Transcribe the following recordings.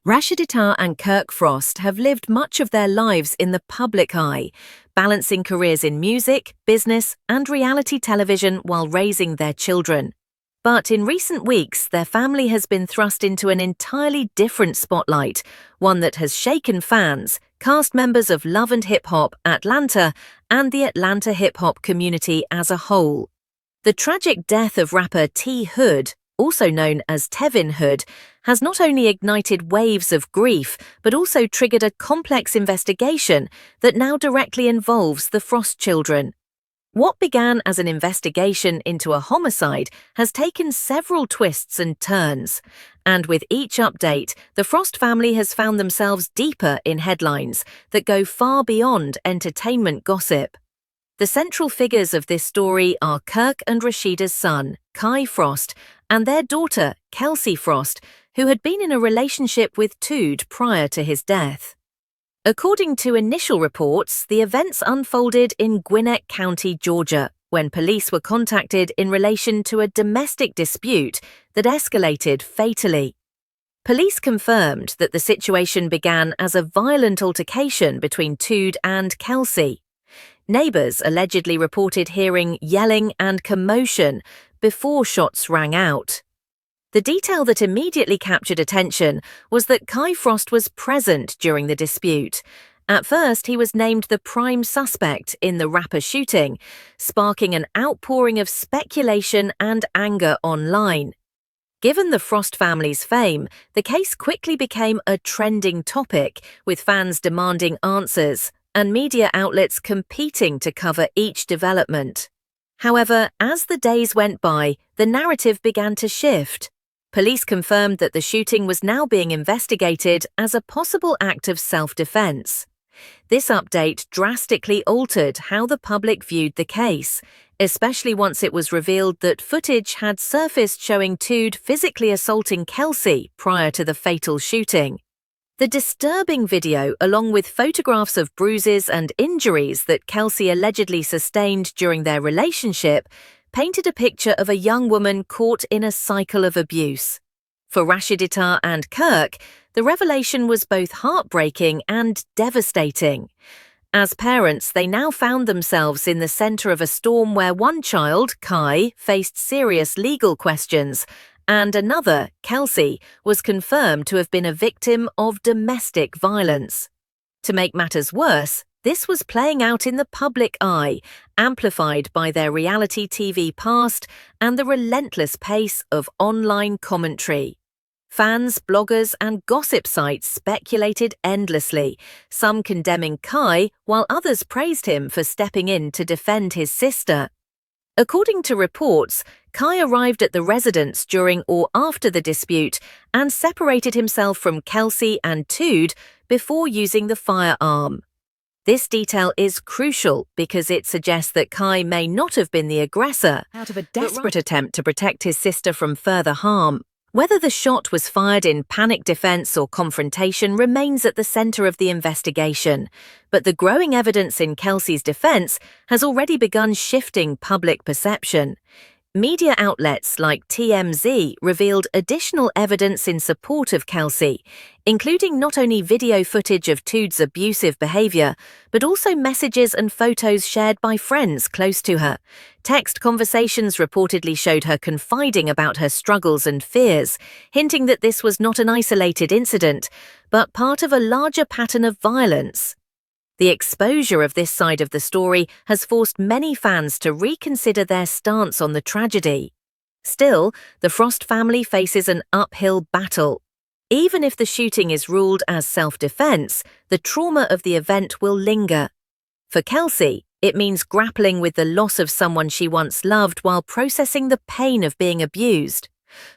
Rasheeda and Kirk Frost have lived much of their lives in the public eye, balancing careers in music, business, and reality television while raising their children. But in recent weeks, their family has been thrust into an entirely different spotlight, one that has shaken fans, cast members of Love and Hip Hop Atlanta, and the Atlanta hip hop community as a whole. The tragic death of rapper T. Hood, also known as Tevin Hood, has not only ignited waves of grief, but also triggered a complex investigation that now directly involves the Frost children. What began as an investigation into a homicide has taken several twists and turns, and with each update, the Frost family has found themselves deeper in headlines that go far beyond entertainment gossip. The central figures of this story are Kirk and Rasheeda's son, Kai Frost, and their daughter, Kelsie Frost, who had been in a relationship with Tood prior to his death. According to initial reports, the events unfolded in Gwinnett County, Georgia, when police were contacted in relation to a domestic dispute that escalated fatally. Police confirmed that the situation began as a violent altercation between Tood and Kelsie. Neighbors allegedly reported hearing yelling and commotion before shots rang out. The detail that immediately captured attention was that Kai Frost was present during the dispute. At first, he was named the prime suspect in the rapper shooting, sparking an outpouring of speculation and anger online. Given the Frost family's fame, the case quickly became a trending topic, with fans demanding answers and media outlets competing to cover each development. However, as the days went by, the narrative began to shift. Police confirmed that the shooting was now being investigated as a possible act of self-defense. This update drastically altered how the public viewed the case, especially once it was revealed that footage had surfaced showing Tood physically assaulting Kelsie prior to the fatal shooting. The disturbing video, along with photographs of bruises and injuries that Kelsie allegedly sustained during their relationship, painted a picture of a young woman caught in a cycle of abuse. For Rasheeda and Kirk, the revelation was both heartbreaking and devastating. As parents, they now found themselves in the center of a storm where one child, Kai, faced serious legal questions, and another, Kelsie, was confirmed to have been a victim of domestic violence. To make matters worse, this was playing out in the public eye, amplified by their reality TV past and the relentless pace of online commentary. Fans, bloggers, and gossip sites speculated endlessly, some condemning Kai while others praised him for stepping in to defend his sister. According to reports, Kai arrived at the residence during or after the dispute and separated himself from Kelsie and Tood before using the firearm. This detail is crucial because it suggests that Kai may not have been the aggressor, out of a desperate attempt to protect his sister from further harm. Whether the shot was fired in panic defense or confrontation remains at the center of the investigation, but the growing evidence in Kelsie's defense has already begun shifting public perception. Media outlets like TMZ revealed additional evidence in support of Kelsie, including not only video footage of Tood's abusive behavior, but also messages and photos shared by friends close to her. Text conversations reportedly showed her confiding about her struggles and fears, hinting that this was not an isolated incident, but part of a larger pattern of violence. The exposure of this side of the story has forced many fans to reconsider their stance on the tragedy. Still, the Frost family faces an uphill battle. Even if the shooting is ruled as self-defense, the trauma of the event will linger. For Kelsie, it means grappling with the loss of someone she once loved while processing the pain of being abused.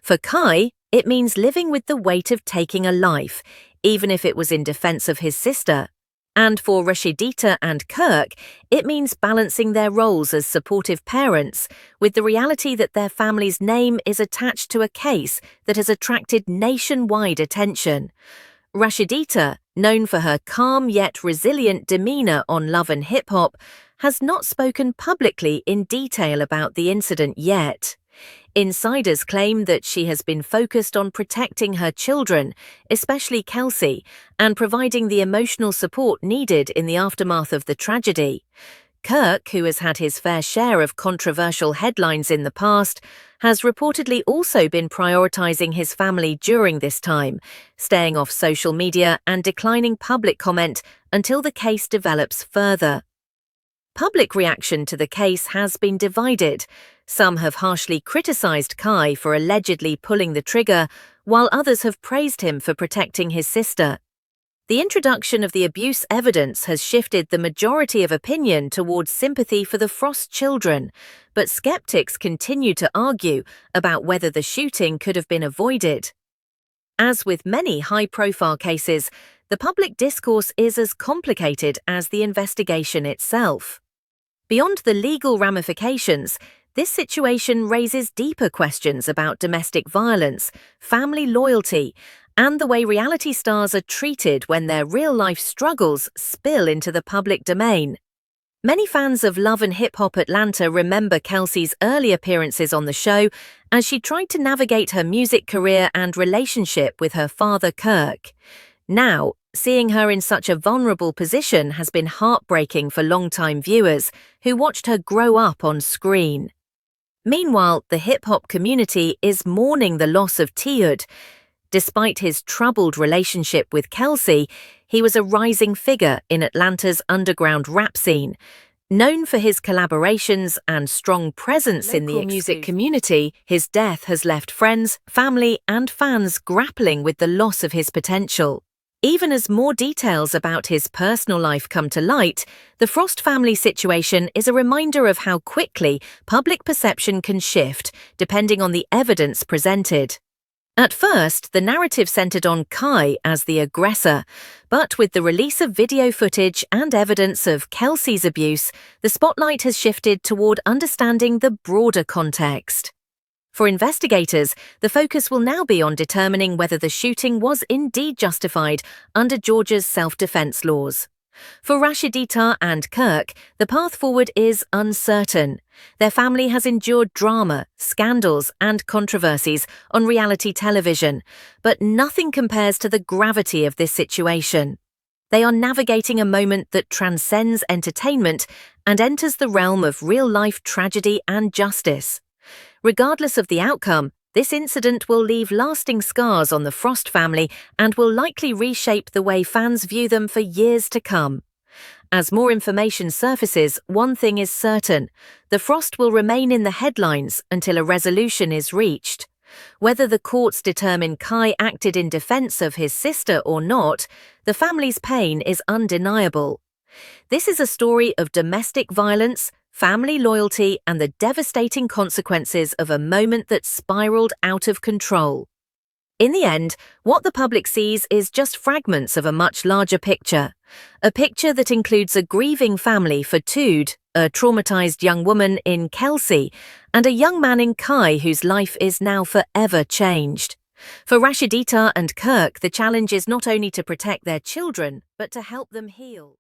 For Kai, it means living with the weight of taking a life, even if it was in defense of his sister. And for Rasheeda and Kirk, it means balancing their roles as supportive parents with the reality that their family's name is attached to a case that has attracted nationwide attention. Rasheeda, known for her calm yet resilient demeanor on Love and Hip Hop, has not spoken publicly in detail about the incident yet. Insiders claim that she has been focused on protecting her children, especially Kelsie, and providing the emotional support needed in the aftermath of the tragedy. Kirk, who has had his fair share of controversial headlines in the past, has reportedly also been prioritizing his family during this time, staying off social media and declining public comment until the case develops further. Public reaction to the case has been divided. Some have harshly criticized Kai for allegedly pulling the trigger, while others have praised him for protecting his sister. The introduction of the abuse evidence has shifted the majority of opinion towards sympathy for the Frost children, but skeptics continue to argue about whether the shooting could have been avoided. As with many high-profile cases, the public discourse is as complicated as the investigation itself. Beyond the legal ramifications, this situation raises deeper questions about domestic violence, family loyalty, and the way reality stars are treated when their real-life struggles spill into the public domain. Many fans of Love and Hip Hop Atlanta remember Kelsie's early appearances on the show as she tried to navigate her music career and relationship with her father Kirk. Now, seeing her in such a vulnerable position has been heartbreaking for longtime viewers who watched her grow up on screen. Meanwhile, the hip-hop community is mourning the loss of Tiud. Despite his troubled relationship with Kelsie, he was a rising figure in Atlanta's underground rap scene. Known for his collaborations and strong presence in the music community, his death has left friends, family, and fans grappling with the loss of his potential. Even as more details about his personal life come to light, the Frost family situation is a reminder of how quickly public perception can shift depending on the evidence presented. At first, the narrative centered on Kai as the aggressor, but with the release of video footage and evidence of Kelsie's abuse, the spotlight has shifted toward understanding the broader context. For investigators, the focus will now be on determining whether the shooting was indeed justified under Georgia's self-defense laws. For Rasheeda and Kirk, the path forward is uncertain. Their family has endured drama, scandals, and controversies on reality television, but nothing compares to the gravity of this situation. They are navigating a moment that transcends entertainment and enters the realm of real-life tragedy and justice. Regardless of the outcome, this incident will leave lasting scars on the Frost family and will likely reshape the way fans view them for years to come. As more information surfaces, one thing is certain: the Frost will remain in the headlines until a resolution is reached. Whether the courts determine Kai acted in defense of his sister or not, the family's pain is undeniable. This is a story of domestic violence, family loyalty, and the devastating consequences of a moment that spiraled out of control. In the end, what the public sees is just fragments of a much larger picture. A picture that includes a grieving family for Tiud, a traumatized young woman in Kelsie, and a young man in Kai whose life is now forever changed. For Rasheeda and Kirk, the challenge is not only to protect their children, but to help them heal.